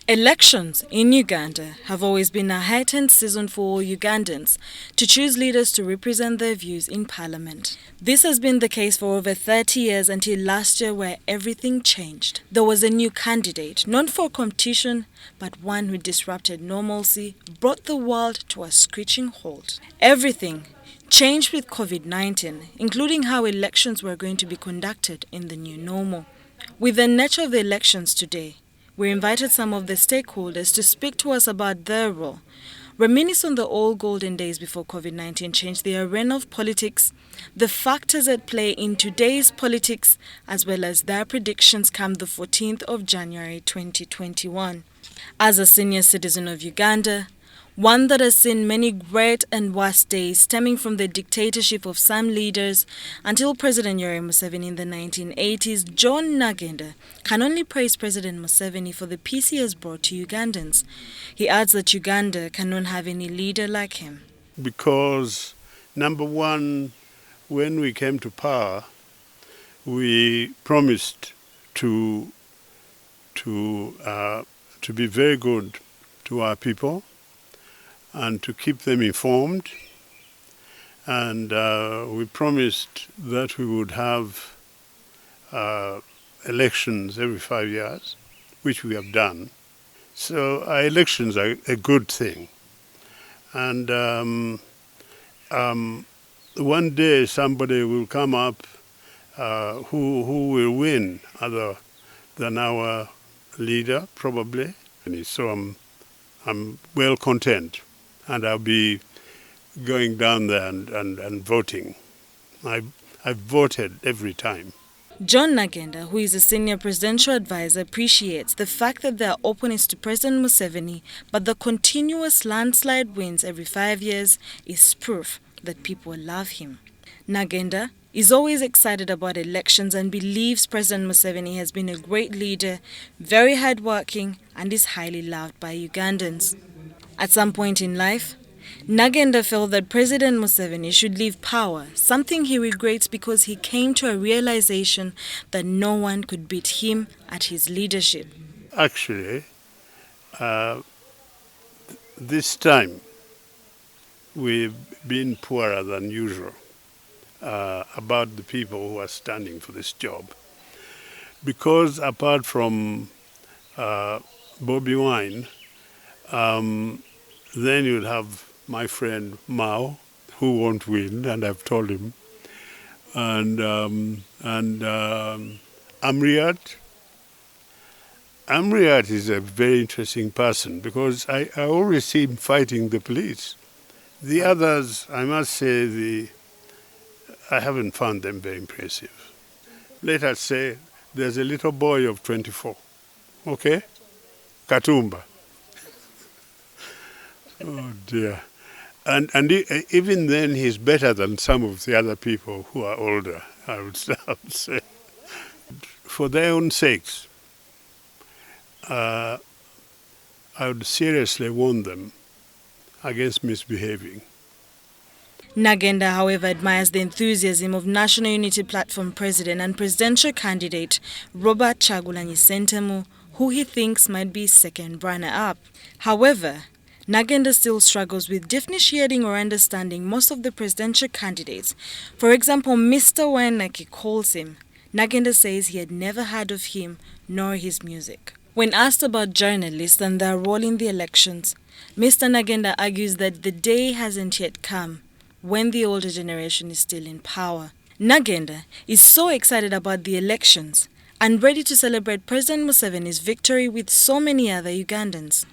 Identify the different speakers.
Speaker 1: Elections in Uganda have always been a heightened season for all Ugandans to choose leaders to represent their views in Parliament. This has been the case for over 30 years until last year, where everything changed. There was a new candidate, known for competition, but one who disrupted normalcy, brought the world to a screeching halt. Everything changed with COVID-19, including how elections were going to be conducted in the new normal. With the nature of the elections today, we invited some of the stakeholders to speak to us about their role, reminisce on the old golden days before COVID-19 changed the arena of politics, the factors at play in today's politics, as well as their predictions come the 14th of January 2021. As a senior citizen of Uganda, one that has seen many great and worst days stemming from the dictatorship of some leaders until President Museveni in the 1980s, John Nagenda can only praise President Museveni for the peace he has brought to Ugandans. He adds that Uganda cannot have any leader like him.
Speaker 2: Because, number one, when we came to power, we promised to be very good to our people and to keep them informed. And we promised that we would have elections every 5 years, which we have done. So our elections are a good thing. And one day somebody will come up who will win other than our leader, probably. And so I'm well content. And I'll be going down there and voting. I've voted every time.
Speaker 1: John Nagenda, who is a senior presidential advisor, appreciates the fact that there are opponents to President Museveni, but the continuous landslide wins every 5 years is proof that people love him. Nagenda is always excited about elections and believes President Museveni has been a great leader, very hardworking, and is highly loved by Ugandans. At some point in life, Nagenda felt that President Museveni should leave power, something he regrets because he came to a realization that no one could beat him at his leadership.
Speaker 2: Actually, this time we've been poorer than usual about the people who are standing for this job. Because apart from Bobiwine, then you'll have my friend Mao, who won't win, and I've told him, and Amriat. Amriat is a very interesting person because I always see him fighting the police. The others, I must say, I haven't found them very impressive. Let us say there's a little boy of 24, okay? Katumba. Oh dear. And even then he's better than some of the other people who are older, I would say. For their own sakes, I would seriously warn them against misbehaving.
Speaker 1: Nagenda, however, admires the enthusiasm of National Unity Platform President and presidential candidate Robert Kyagulanyi Ssentamu, who he thinks might be second runner-up. However, Nagenda still struggles with differentiating or understanding most of the presidential candidates. For example, Mr. Wainaki calls him. Nagenda says he had never heard of him nor his music. When asked about journalists and their role in the elections, Mr. Nagenda argues that the day hasn't yet come when the older generation is still in power. Nagenda is so excited about the elections and ready to celebrate President Museveni's victory with so many other Ugandans.